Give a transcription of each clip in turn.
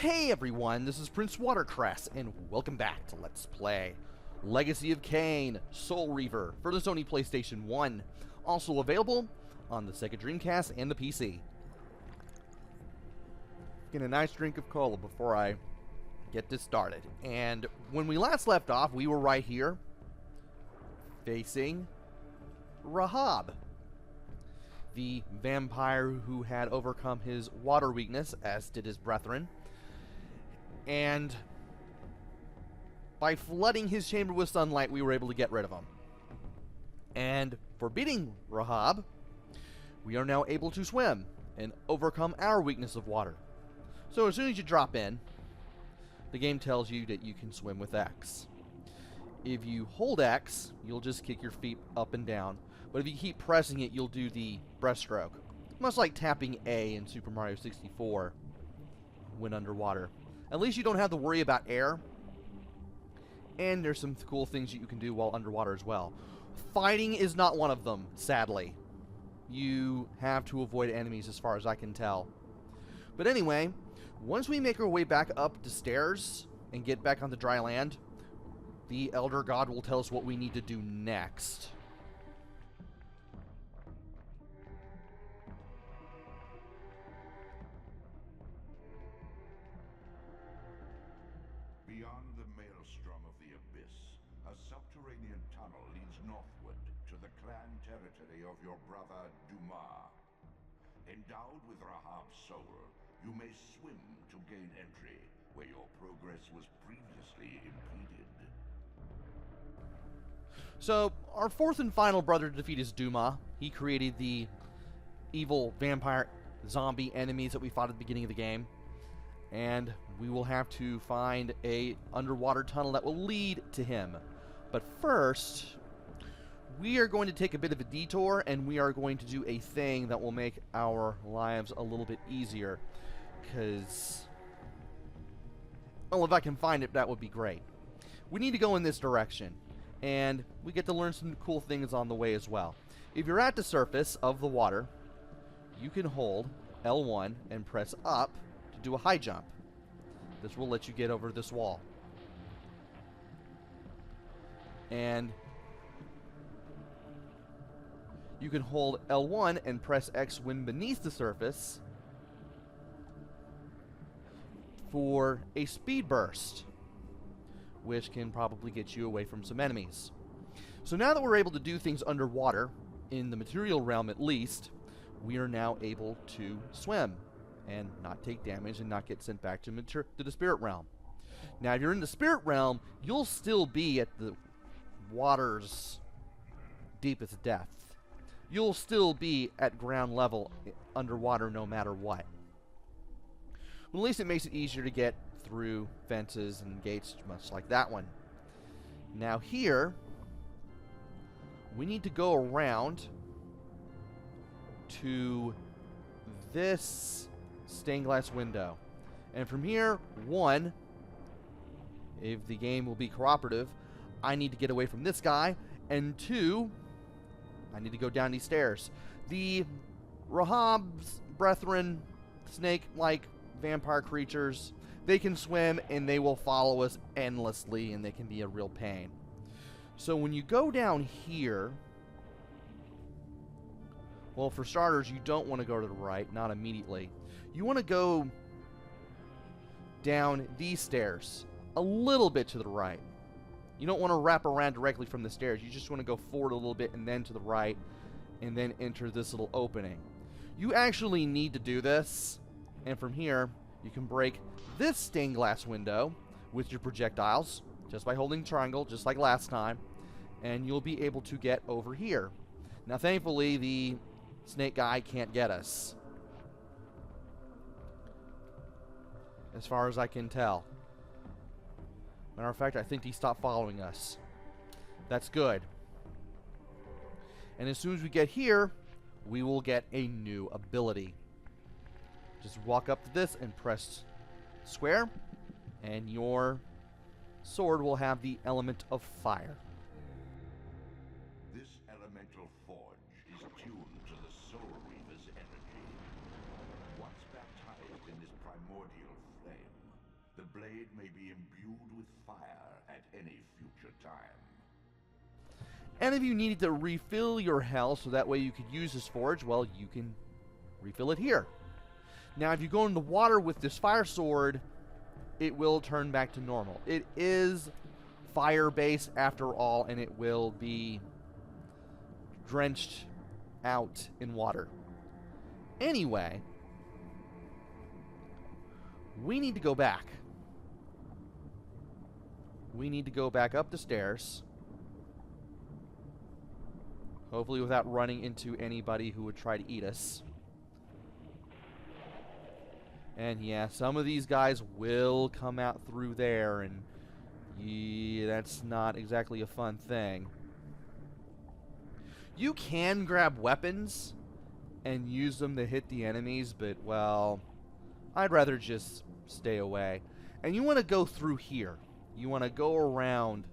Hey everyone, this is PrinceWatercress, and welcome back to Let's Play Legacy of Kain, Soul Reaver for the Sony PlayStation 1. Also available on the Sega Dreamcast and the PC. Get a nice drink of cola before I get this started. And when we last left off, we were right here, facing Rahab, the vampire who had overcome his water weakness, as did his brethren. And by flooding his chamber with sunlight, we were able to get rid of him. And for beating Rahab, we are now able to swim and overcome our weakness of water. So as soon as you drop in, the game tells you that you can swim with X. If you hold X, you'll just kick your feet up and down. But if you keep pressing it, you'll do the breaststroke. Much like tapping A in Super Mario 64 when underwater. At least you don't have to worry about air. And there's some cool things that you can do while underwater as well. Fighting is not one of them, sadly. You have to avoid enemies as far as I can tell. But anyway, once we make our way back up the stairs and get back onto dry land, the Elder God will tell us what we need to do next. Beyond the maelstrom of the abyss, a subterranean tunnel leads northward to the clan territory of your brother Dumas. Endowed with Rahab's soul, you may swim to gain entry where your progress was previously impeded. So, our fourth and final brother to defeat is Dumas. He created the evil vampire zombie enemies that we fought at the beginning of the game. And we will have to find a underwater tunnel that will lead to him. But first, we are going to take a bit of a detour, and we are going to do a thing that will make our lives a little bit easier. Because, well, if I can find it, that would be great. We need to go in this direction, and we get to learn some cool things on the way as well. If you're at the surface of the water, you can hold L1 and press up to do a high jump. This will let you get over this wall. And you can hold L1 and press X when beneath the surface for a speed burst, which can probably get you away from some enemies. So now that we're able to do things underwater, in the material realm at least, we are now able to swim and not take damage and not get sent back to the spirit realm. Now, if you're in the spirit realm, you'll still be at the water's deepest depth. You'll still be at ground level underwater no matter what. Well, at least it makes it easier to get through fences and gates, much like that one. Now here, we need to go around to this stained glass window. And from here, one, if the game will be cooperative, I need to get away from this guy, and two, I need to go down these stairs. The Rahab's brethren, snake-like vampire creatures, they can swim and they will follow us endlessly, and they can be a real pain. So when you go down here, well, for starters, you don't want to go to the right, not immediately. You want to go down these stairs, a little bit to the right. You don't want to wrap around directly from the stairs. You just want to go forward a little bit and then to the right, and then enter this little opening. You actually need to do this, and from here, you can break this stained glass window with your projectiles, just by holding triangle, just like last time, and you'll be able to get over here. Now, thankfully, the snake guy can't get us, as far as I can tell. Matter of fact, I think he stopped following us. That's good. And as soon as we get here, we will get a new ability. Just walk up to this and press square, and your sword will have the element of fire. This elemental forge is tuned to the Soul Reaver's energy. Once baptized in this primordial flame, The blade may be imbued with fire at any future time. And if you needed to refill your health so that way you could use this forge, well, you can refill it here. Now, if you go in the water with this fire sword, it will turn back to normal. It is fire-based after all, and it will be drenched out in water. Anyway, we need to go back. We need to go back up the stairs. Hopefully without running into anybody who would try to eat us. And yeah, some of these guys will come out through there, and yeah, that's not exactly a fun thing. You can grab weapons and use them to hit the enemies, but, well, I'd rather just stay away. And you want to go through here. You want to go around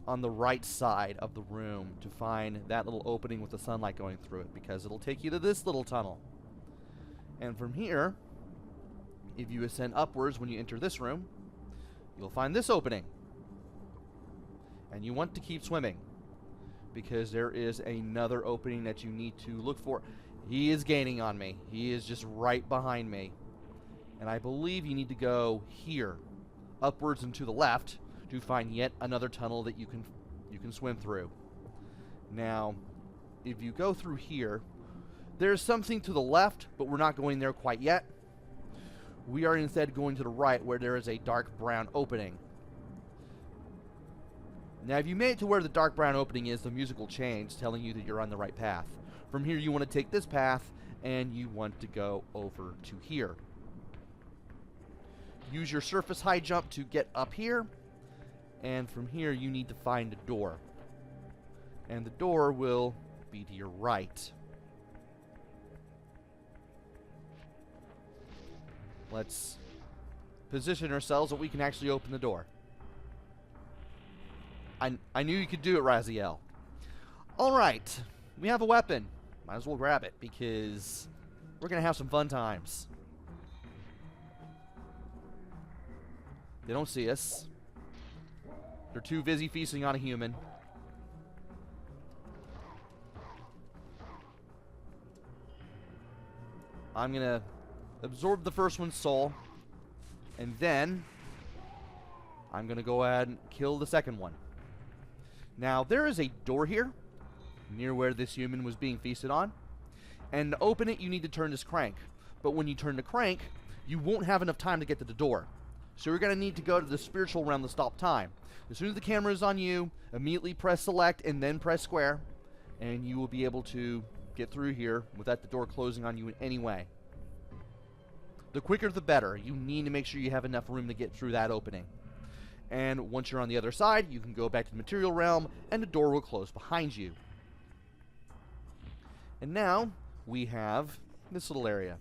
on the right side of the room to find that little opening with the sunlight going through it, because it'll take you to this little tunnel. And from here, if you ascend upwards when you enter this room, you'll find this opening. And you want to keep swimming, because there is another opening that you need to look for. He is gaining on me. He is just right behind me. And I believe you need to go here, upwards and to the left, to find yet another tunnel that you can swim through. Now, if you go through here, there's something to the left, but we're not going there quite yet. We are instead going to the right, where there is a dark brown opening. Now, if you made it to where the dark brown opening is, the music will change, telling you that you're on the right path. From here, you want to take this path, and you want to go over to here. Use your surface high jump to get up here, and from here, you need to find a door. And the door will be to your right. Let's position ourselves so we can actually open the door. I knew you could do it, Raziel. Alright, we have a weapon. Might as well grab it, because we're going to have some fun times. They don't see us. They're too busy feasting on a human. I'm going to absorb the first one's soul, and then I'm going to go ahead and kill the second one. Now, there is a door here, near where this human was being feasted on, and to open it, you need to turn this crank. But when you turn the crank, you won't have enough time to get to the door. So you're going to need to go to the spiritual realm to stop time. As soon as the camera is on you, immediately press select and then press square, and you will be able to get through here without the door closing on you in any way. The quicker the better. You need to make sure you have enough room to get through that opening. And once you're on the other side, you can go back to the material realm, and the door will close behind you. And now, we have this little area.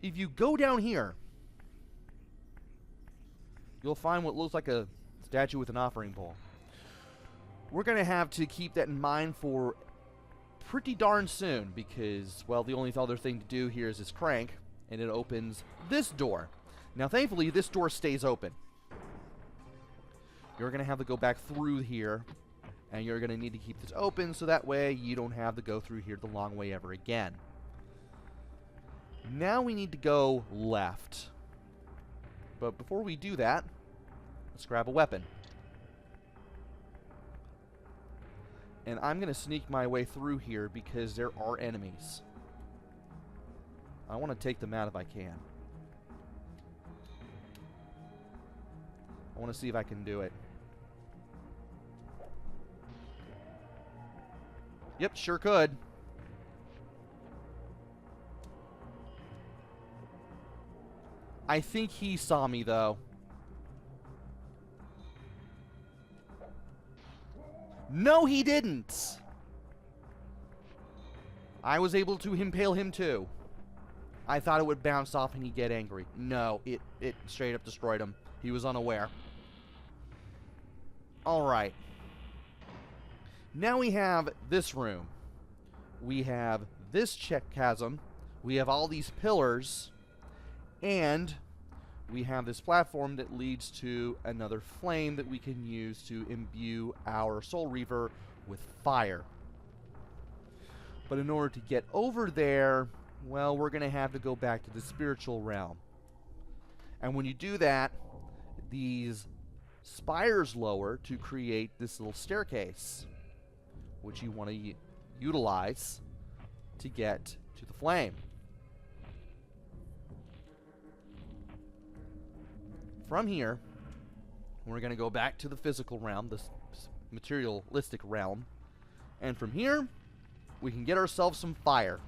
If you go down here, you'll find what looks like a statue with an offering bowl. We're going to have to keep that in mind for pretty darn soon, because, well, the only other thing to do here is this crank, and it opens this door. Now, thankfully, this door stays open. You're going to have to go back through here, and you're going to need to keep this open so that way you don't have to go through here the long way ever again. Now we need to go left. But before we do that, let's grab a weapon. And I'm going to sneak my way through here because there are enemies. I want to take them out if I can. I want to see if I can do it. Yep, sure could. I think he saw me, though. No, he didn't! I was able to impale him, too. I thought it would bounce off and he'd get angry. No, it straight up destroyed him. He was unaware. Alright. Now we have this room. We have this check chasm. We have all these pillars. And we have this platform that leads to another flame that we can use to imbue our Soul Reaver with fire. But in order to get over there, well, we're going to have to go back to the spiritual realm. And when you do that, these spires lower to create this little staircase, which you want to utilize to get to the flame. From here, we're going to go back to the physical realm, this materialistic realm. And from here, we can get ourselves some fire.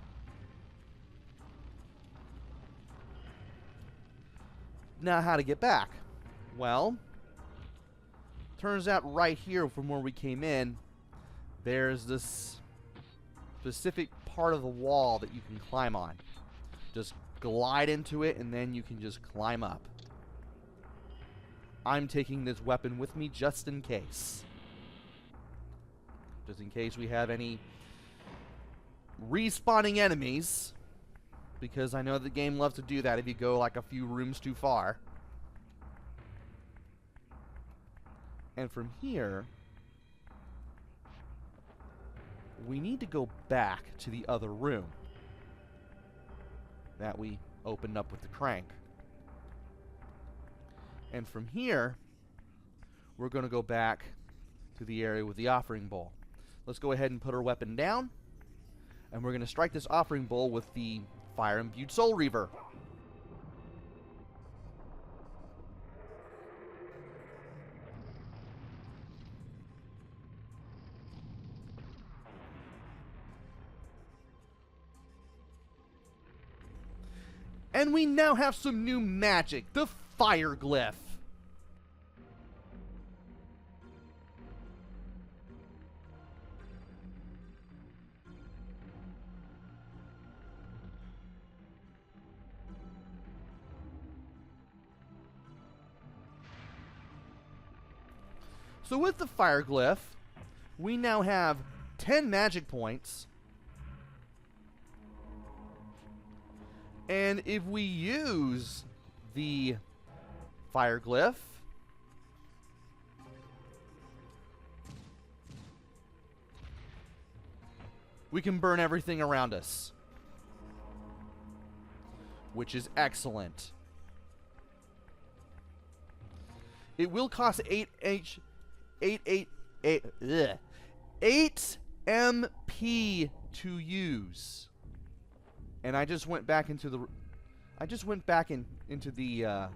Now, how to get back? Well, turns out right here from where we came in, there's this specific part of the wall that you can climb on. Just glide into it, and then you can just climb up. I'm taking this weapon with me just in case. Just in case we have any respawning enemies, because I know the game loves to do that if you go like a few rooms too far. And from here, we need to go back to the other room that we opened up with the crank. And from here, we're going to go back to the area with the offering bowl. Let's go ahead and put our weapon down, and we're going to strike this offering bowl with the fire-imbued Soul Reaver. And we now have some new magic, the fire glyph. So with the fire glyph, we now have 10 magic points. And if we use the fire glyph, we can burn everything around us, which is excellent. It will cost 8 MP to use. And I just went back into the into the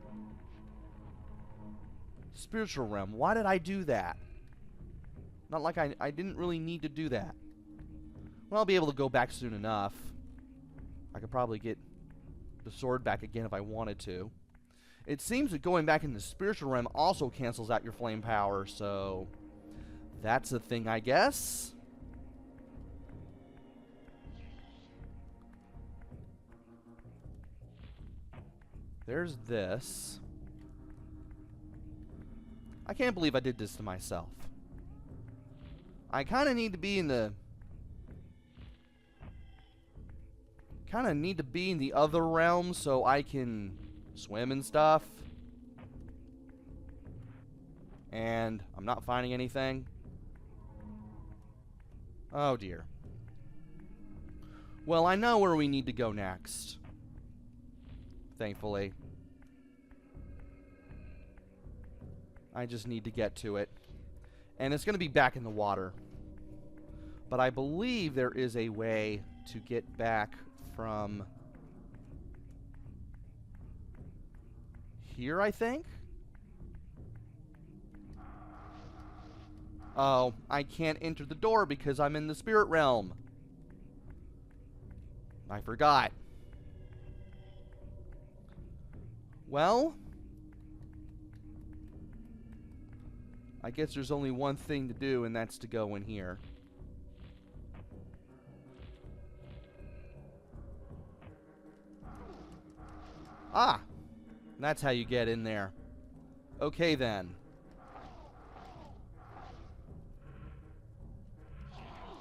spiritual realm. Why did I do that? Not like I didn't really need to do that. Well, I'll be able to go back soon enough. I could probably get the sword back again if I wanted to. It seems that going back in the spiritual realm also cancels out your flame power, so that's a thing, I guess. There's this. I can't believe I did this to myself. I kind of need to be in the... other realm so I can swim and stuff. And I'm not finding anything. Oh dear. Well, I know where we need to go next. Thankfully. I just need to get to it. And it's going to be back in the water. But I believe there is a way to get back from here, I think? Oh, I can't enter the door because I'm in the spirit realm. I forgot. Well, I guess there's only one thing to do, and that's to go in here. Ah, that's how you get in there. Okay, then.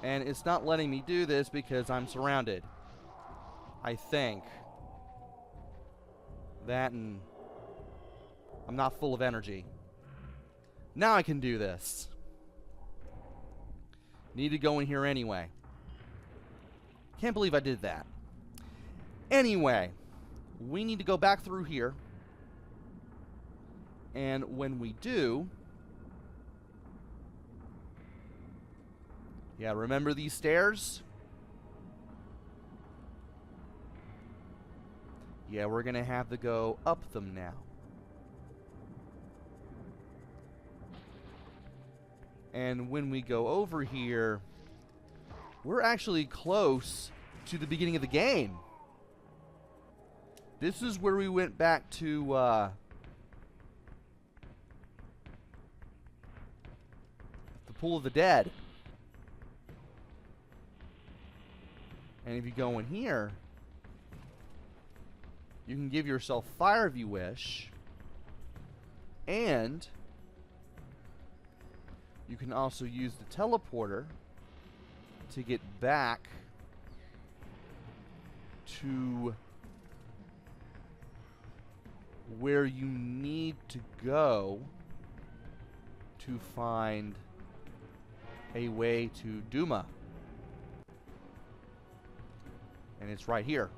And it's not letting me do this because I'm surrounded. I think. That and I'm not full of energy. Now I can do this. Need to go in here anyway. Can't believe I did that. Anyway, we need to go back through here. And when we do... Yeah, remember these stairs? Yeah, we're going to have to go up them now. And when we go over here, we're actually close to the beginning of the game. This is where we went back to the Pool of the Dead. And if you go in here, you can give yourself fire if you wish. And you can also use the teleporter to get back to where you need to go to find a way to Duma. And it's right here.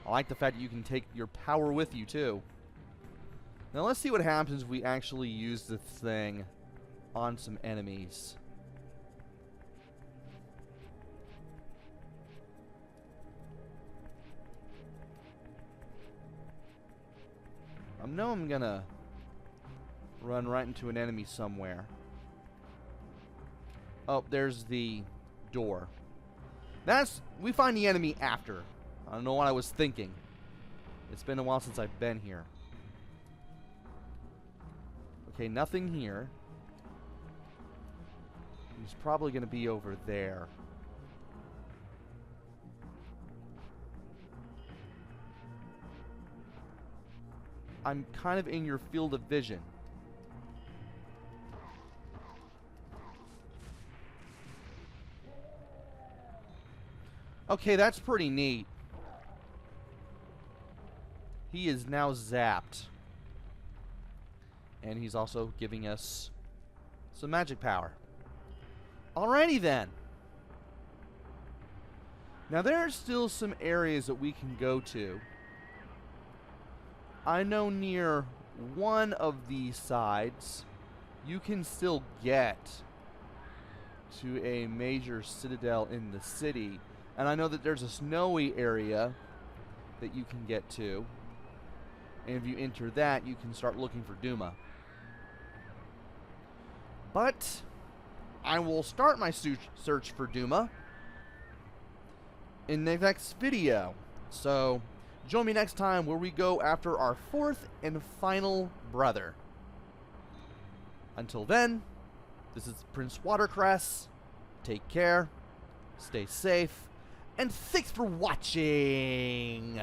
I like the fact that you can take your power with you, too. Now let's see what happens if we actually use this thing on some enemies. I know I'm gonna run right into an enemy somewhere. Oh, there's the door. We find the enemy after. I don't know what I was thinking. It's been a while since I've been here. Okay, nothing here. He's probably going to be over there. I'm kind of in your field of vision. Okay, that's pretty neat. He is now zapped. And he's also giving us some magic power. Alrighty then. Now there are still some areas that we can go to. I know near one of these sides you can still get to a major citadel in the city. And I know that there's a snowy area that you can get to. And if you enter that, you can start looking for Duma. But I will start my search for Duma in the next video. So join me next time where we go after our fourth and final brother. Until then, this is PrinceWatercress. Take care, stay safe, and thanks for watching!